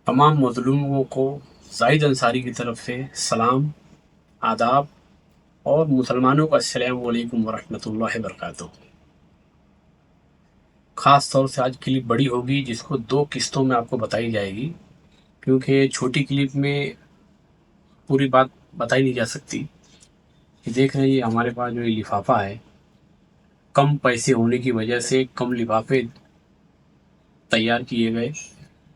तमाम मज़लूमों को ज़ाहिद अंसारी की तरफ से सलाम, आदाब और मुसलमानों को अस्सलामु अलैकुम वरहमतुल्लाहि वबरकातुहू। ख़ास तौर से आज क्लिप बड़ी होगी जिसको 2 किस्तों में आपको बताई जाएगी, क्योंकि छोटी क्लिप में पूरी बात बताई नहीं जा सकती। ये देख रहे हैं, ये हमारे पास जो ये लिफ़ाफ़ा है, कम पैसे होने की वजह से कम लिफ़ाफ़े तैयार किए गए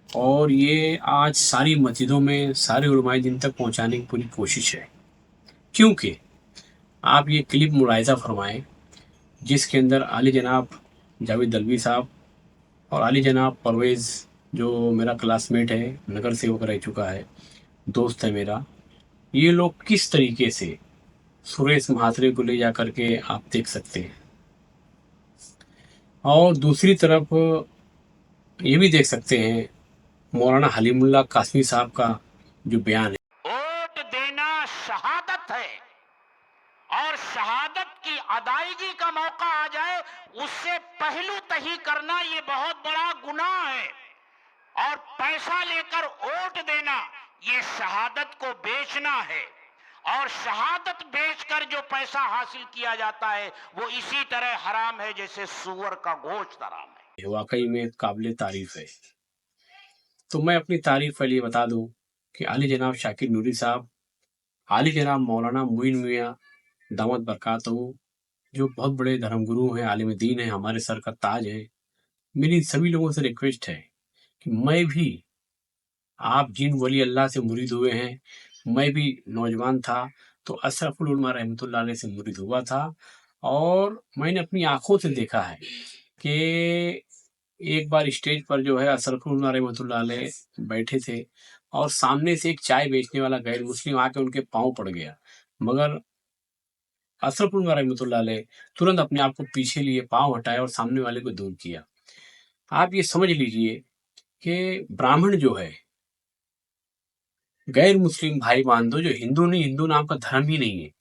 और ये आज सारी मस्जिदों में सारे उलमाए दीन तक पहुँचाने की पूरी कोशिश है। क्योंकि आप ये क्लिप मुलाहिज़ा फ़रमाएँ जिसके अंदर आली जनाब जावेद दलवी साहब और आली जनाब परवेज़, जो मेरा क्लासमेट है, नगर सेवक रह चुका है, दोस्त है मेरा, ये लोग किस तरीके से सुरेश महात्रे को ले जा कर के आप देख सकते हैं। और दूसरी तरफ ये भी देख सकते हैं मौलाना हलीमुल्लाह कासमी साहब का जो बयान है। वोट देना शहादत है और शहादत की अदायगी का मौका आ जाए उससे पहलू तही करना ये बहुत बड़ा गुनाह है। और पैसा लेकर वोट देना ये शहादत को बेचना है और शहादत बेचकर जो पैसा हासिल किया जाता है वो इसी तरह हराम है जैसे सूअर का गोश्त हराम है। वाकई में काबिल तारीफ है। तो मैं अपनी तारीफ के लिए बता दूं कि आली जनाब शाकिर नूरी साहब, आली जनाब मौलाना मोइन मियाँ दामद बरकातहू, जो बहुत बड़े धर्मगुरु हैं, आलिम दीन हैं, हमारे सर का ताज है। मेरी इन सभी लोगों से रिक्वेस्ट है कि मैं भी, आप जिन वली अल्लाह से मुरीद हुए हैं, मैं भी नौजवान था तो अशरफुल उलमा रहमतुल्लाह अलैह से मुरीद हुआ था और मैंने अपनी आंखों से देखा है कि एक बार स्टेज पर जो है अशरफुल उलमा रहमतुल्लाह अलैह बैठे थे और सामने से एक चाय बेचने वाला गैर मुस्लिम आके उनके पाँव पड़ गया, मगर अशरफुल उलमा रहमतुल्लाह अलैह तुरंत अपने आप को पीछे लिए, पाँव हटाए और सामने वाले को दूर किया। आप ये समझ लीजिए कि ब्राह्मण जो है, गैर मुस्लिम भाई मान दो, जो हिंदू नहीं, हिंदू नाम का धर्म ही नहीं है।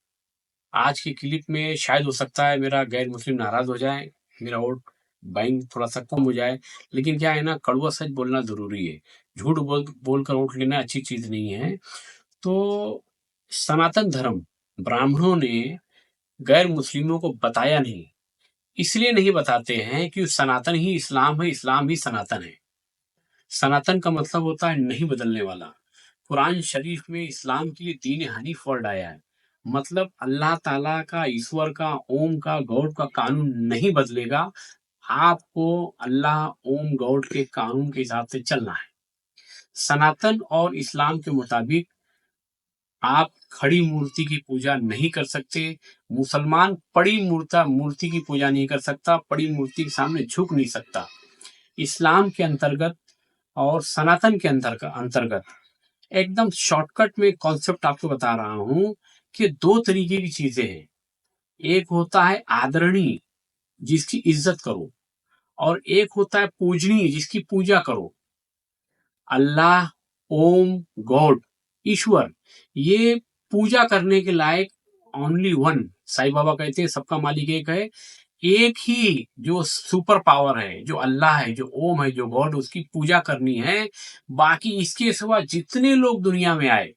आज की क्लिप में शायद हो सकता है मेरा गैर मुस्लिम नाराज हो जाए, मेरा वोट बैंक थोड़ा सा कम हो जाए, लेकिन क्या है ना, कड़वा सच बोलना जरूरी है। झूठ बोलकर वोट लेना अच्छी चीज नहीं है। तो सनातन धर्म ब्राह्मणों ने गैर मुस्लिमों को बताया नहीं, इसलिए नहीं बताते हैं कि सनातन ही इस्लाम है, इस्लाम ही सनातन है। सनातन का मतलब होता है नहीं बदलने वाला। कुरान शरीफ में इस्लाम के लिए दीन हनीफ वर्ड आया है, मतलब अल्लाह ताला का, ईश्वर का, ओम का, गॉड का कानून नहीं बदलेगा। आपको अल्लाह, ओम, गॉड के कानून के हिसाब से चलना है। सनातन और इस्लाम के मुताबिक आप खड़ी मूर्ति की पूजा नहीं कर सकते। मुसलमान पड़ी मूर्ति की पूजा नहीं कर सकता, पड़ी मूर्ति के सामने झुक नहीं सकता। इस्लाम के अंतर्गत और सनातन के अंतर्गत एकदम शॉर्टकट में कॉन्सेप्ट आपको बता रहा हूं कि 2 तरीके की चीजें हैं। एक होता है आदरणीय, जिसकी इज्जत करो, और एक होता है पूजनीय, जिसकी पूजा करो। अल्लाह, ओम, गॉड, ईश्वर, ये पूजा करने के लायक ओनली वन। साईं बाबा कहते हैं सबका मालिक एक है। एक ही जो सुपर पावर है, जो अल्लाह है, जो ओम है, जो गॉड, उसकी पूजा करनी है। बाकी इसके सिवा जितने लोग दुनिया में आए,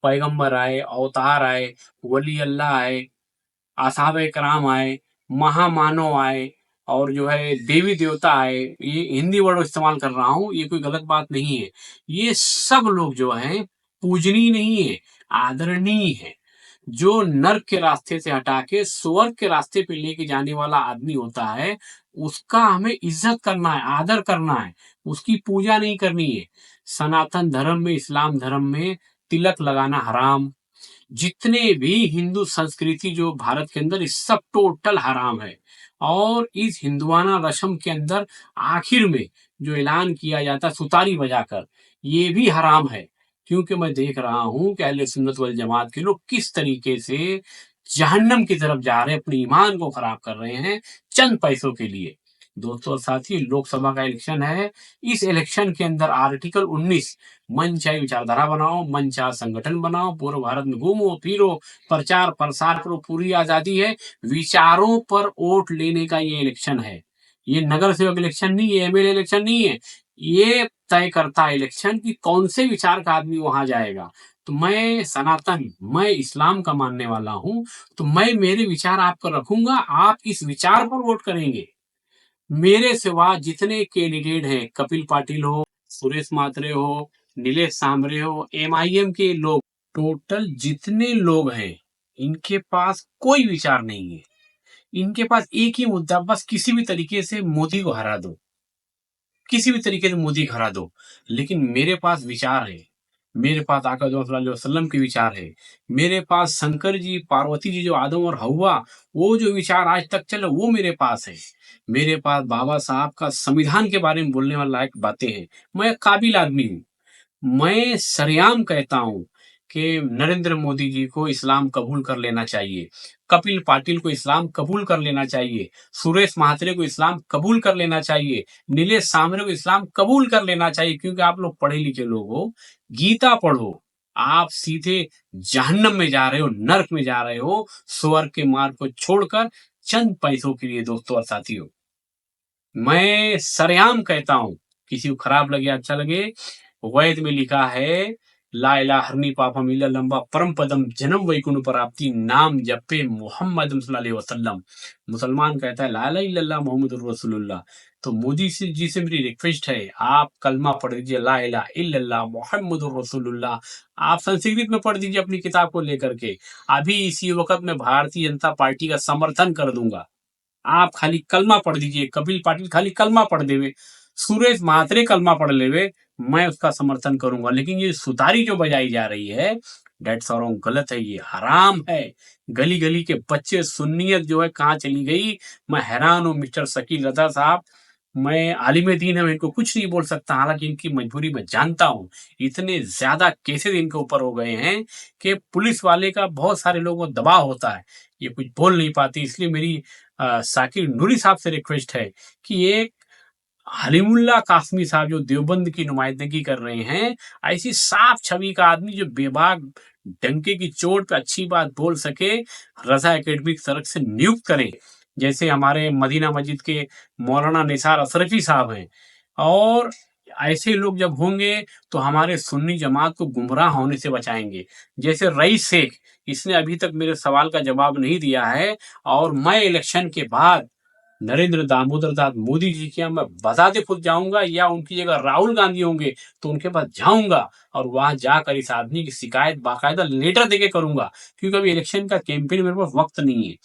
पैगंबर आए, अवतार आए, वली अल्लाह आए, असहाबे कराम आए, महामानव आए, और जो है देवी देवता आए, ये हिंदी वर्ड इस्तेमाल कर रहा हूं, ये कोई गलत बात नहीं है। ये सब लोग जो हैं पूजनीय नहीं है, आदरणीय है। जो नर्क के रास्ते से हटा के स्वर्ग के रास्ते पे लेके जाने वाला आदमी होता है, उसका हमें इज्जत करना है, आदर करना है, उसकी पूजा नहीं करनी है। सनातन धर्म में, इस्लाम धर्म में तिलक लगाना हराम, जितने भी हिंदू संस्कृति जो भारत के अंदर, इस सब टोटल हराम है। और इस हिंदुआना रस्म के अंदर आखिर में जो ऐलान किया जाता है सुतारी बजाकर, ये भी हराम है। क्योंकि मैं देख रहा हूं कि अहले सुन्नत वल जमात के लोग किस तरीके से जहन्नम की तरफ जा रहे हैं, अपने ईमान को खराब कर रहे हैं चंद पैसों के लिए। दोस्तों और साथी, लोकसभा का इलेक्शन है। इस इलेक्शन के अंदर आर्टिकल 19, मन चाहे विचारधारा बनाओ, मन चाहे संगठन बनाओ, पूरे भारत में घूमो फिरो, प्रचार प्रसार करो, पूरी आजादी है। विचारों पर वोट लेने का ये इलेक्शन है। ये नगर सेवक इलेक्शन नहीं है, एमएलए इलेक्शन नहीं है। ये तय करता है इलेक्शन कि कौन से विचार का आदमी वहां जाएगा। तो मैं सनातन, मैं इस्लाम का मानने वाला हूं, तो मैं मेरे विचार आपको रखूंगा, आप इस विचार पर वोट करेंगे। मेरे सिवा जितने कैंडिडेट हैं, कपिल पाटिल हो, सुरेश मात्रे हो, नीलेश सांबरे हो, एमआईएम के लोग, टोटल जितने लोग हैं, इनके पास कोई विचार नहीं है। इनके पास एक ही मुद्दा, बस किसी भी तरीके से मोदी को हरा दो, किसी भी तरीके से मोदी को हरा दो। लेकिन मेरे पास विचार है, मेरे पास आका जो सल्लल्लाहु अलैहि वसल्लम के विचार है, मेरे पास शंकर जी, पार्वती जी, जो आदम और हव्वा, वो जो विचार आज तक चले, वो मेरे पास है। मेरे पास बाबा साहब का संविधान के बारे में बोलने वाला लायक बातें हैं। मैं एक काबिल आदमी हूँ। मैं सरेआम कहता हूं कि नरेंद्र मोदी जी को इस्लाम कबूल कर लेना चाहिए, कपिल पाटिल को इस्लाम कबूल कर लेना चाहिए, सुरेश महात्रे को इस्लाम कबूल कर लेना चाहिए, नीलेश सांबरे को इस्लाम कबूल कर लेना चाहिए। क्योंकि आप लोग पढ़े लिखे लोग हो, गीता पढ़ो, आप सीधे जहन्नम में जा रहे हो, नर्क में जा रहे हो, स्वर्ग के मार्ग को छोड़कर चंद पैसों के लिए। दोस्तों और साथियों, मैं सरेआम कहता हूं, किसी को खराब लगे अच्छा लगे, वैद में लिखा है, ला इलाहा हरनी पापम इल्ला लंबा परम पदम जन्म वैकुंठ प्राप्ति नाम जपे मोहम्मद सल्लल्लाहु अलैहि वसल्लम। मुसलमान कहता है ला इलाहा इल्लल्लाह मोहम्मदुर रसूलुल्लाह। तो मोदी से जी से मेरी रिक्वेस्ट है, आप कलमा पढ़ दीजिए, ला इलाहा इल्लल्लाह मोहम्मदुर रसूलुल्लाह। आप संस्कृत में पढ़ दीजिए अपनी किताब को लेकर के। अभी इसी वक्त में भारतीय जनता पार्टी का समर्थन कर दूंगा। आप खाली कलमा पढ़ दीजिए, कपिल पाटिल खाली कलमा पढ़ देवे, सुरेश महात्रे कलमा पढ़ लेवे, मैं उसका समर्थन करूंगा। लेकिन ये सुतारी जो बजाई जा रही है, डेट्स और गलत है, ये हराम है। गली गली के बच्चे, सुन्नियत जो है कहाँ चली गई, मैं हैरान हूँ। मिस्टर शकील रजा साहब, मैं आलिम दीन है, मैं इनको कुछ नहीं बोल सकता, हालांकि इनकी मजबूरी मैं जानता हूँ। इतने ज्यादा केसेस इनके ऊपर हो गए हैं कि पुलिस वाले का बहुत सारे लोगों को दबाव होता है, ये कुछ बोल नहीं पाती। इसलिए मेरी साकिर नूरी साहब से रिक्वेस्ट है कि एक हलीमुल्ला कासमी साहब जो देवबंद की नुमाइंदगी कर रहे हैं, ऐसी साफ छवि का आदमी जो बेबाक डंके की चोट पे अच्छी बात बोल सके, रजा एकेडमी की तरफ से नियुक्त करें। जैसे हमारे मदीना मस्जिद के मौलाना निसार अशरफी साहब हैं। और ऐसे लोग जब होंगे तो हमारे सुन्नी जमात को गुमराह होने से बचाएंगे। जैसे रईस शेख, इसने अभी तक मेरे सवाल का जवाब नहीं दिया है, और मैं इलेक्शन के बाद नरेंद्र दामोदर दास मोदी जी के यहाँ मैं बताते खुद जाऊंगा, या उनकी जगह राहुल गांधी होंगे तो उनके पास जाऊंगा, और वहां जाकर इस आदमी की शिकायत बाकायदा लेटर देके करूंगा। क्योंकि अभी इलेक्शन का कैंपेन मेरे पास वक्त नहीं है।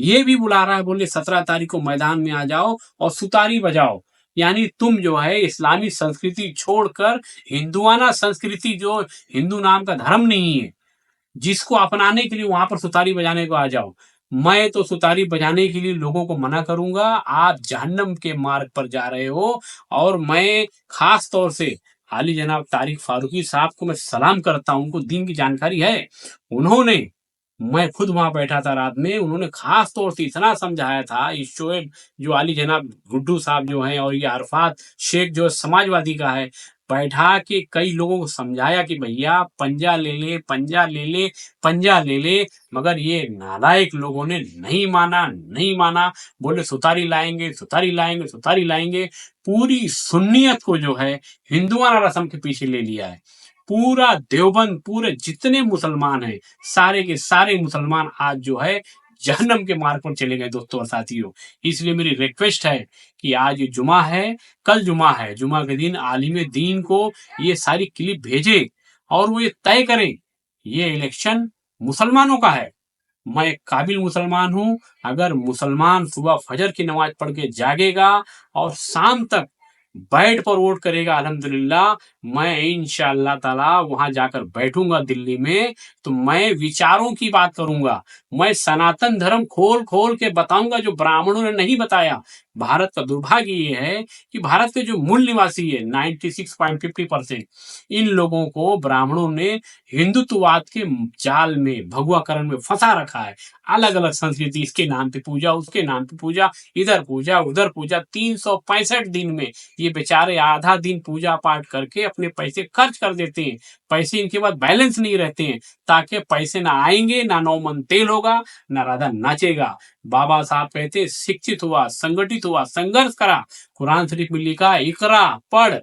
ये भी बुला रहा है, बोले 17 तारीख को मैदान में आ जाओ और सुतारी बजाओ। यानी तुम जो है इस्लामी संस्कृति छोड़कर हिंदुआना संस्कृति, जो हिंदू नाम का धर्म नहीं है, जिसको अपनाने के लिए वहां पर सुतारी बजाने को आ जाओ। मैं तो सुतारी बजाने के लिए लोगों को मना करूंगा, आप जहन्नम के मार्ग पर जा रहे हो। और मैं खास तौर से हाली जनाब तारिक फारूकी साहब को मैं सलाम करता हूं, उनको दीन की जानकारी है। उन्होंने, मैं खुद वहां बैठा था रात में, उन्होंने खास तौर से इतना समझाया था, इस शोएब जो आली जनाब गुड्डू साहब जो हैं, और ये अरफात शेख जो समाजवादी का है, बैठा के कई लोगों को समझाया कि भैया पंजा ले ले, पंजा ले ले, पंजा ले ले। मगर ये नालायक लोगों ने नहीं माना, नहीं माना। बोले सुतारी लाएंगे, सुतारी लाएंगे, सुतारी लाएंगे। पूरी सुन्नियत को जो है हिंदुआना रस्म के पीछे ले लिया है। पूरा देवबंद, पूरे जितने मुसलमान हैं, सारे के सारे मुसलमान आज जो है जहन्नम के मार्ग पर चले गए। दोस्तों और साथियों, इसलिए मेरी रिक्वेस्ट है कि आज ये जुमा है, कल जुमा है, जुमा के दिन आलिम दीन को ये सारी क्लिप भेजे, और वो ये तय करें ये इलेक्शन मुसलमानों का है। मैं एक काबिल मुसलमान हूं। अगर मुसलमान सुबह फजर की नमाज पढ़ के जागेगा और शाम तक बैठ पर वोट करेगा, अल्हम्दुलिल्लाह, मैं इंशाअल्लाह ताला वहां जाकर बैठूंगा दिल्ली में, तो मैं विचारों की बात करूंगा। मैं सनातन धर्म खोल खोल के बताऊंगा जो ब्राह्मणों ने नहीं बताया। भारत का दुर्भाग्य ये है कि भारत के जो मूल निवासी है 96.50%, इन लोगों को ब्राह्मणों ने हिंदुत्ववाद के जाल में, भगवाकरण में फंसा रखा है। अलग अलग संस्कृति, इसके नाम पे पूजा, उसके नाम पे पूजा, इधर पूजा उधर पूजा। 365 दिन में ये बेचारे आधा दिन पूजा पाठ करके अपने पैसे खर्च कर देते हैं। पैसे इनके पास बैलेंस नहीं रहते हैं, ताकि पैसे ना आएंगे, ना नौ मन तेल होगा, ना राधा नाचेगा। बाबा साहब कहते शिक्षित हुआ, संगठित हुआ, संघर्ष करा। कुरान शरीफ में लिखा इकरा, पढ़,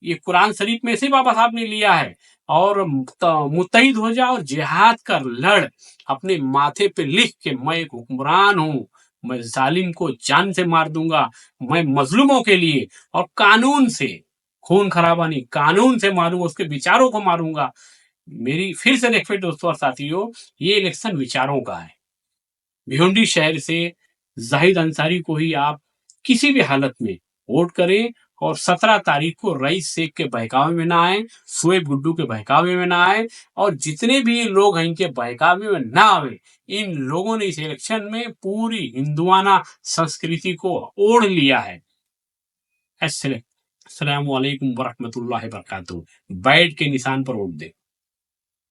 ये कुरान शरीफ में से बाबा साहब ने लिया है। और मुत्तहिद हो जा और जिहाद कर लड़, अपने माथे पे लिख के मैं एक हुक्मरान हूँ, मैं जालिम को जान से मार दूंगा, मैं मजलूमों के लिए और कानून से, खून खराबा नहीं, कानून से मारूंगा, उसके विचारों को मारूंगा। मेरी फिर से रिक्वेस्ट दोस्तों और साथियों, ये इलेक्शन विचारों का है। भिवंडी शहर से जाहिद अंसारी को ही आप किसी भी हालत में वोट करें और 17 तारीख को रईस शेख के बहकावे में ना आए, शोएब गुड्डू के बहकावे में ना आए, और जितने भी लोग हैं इनके बहकावे में ना आवे। इन लोगों ने इस इलेक्शन में पूरी हिंदुआना संस्कृति को ओढ़ लिया है। अस्सलाम वालेकुम वरहमतुल्लाहि वबरकातुहू। बैठ के निशान पर वोट दे।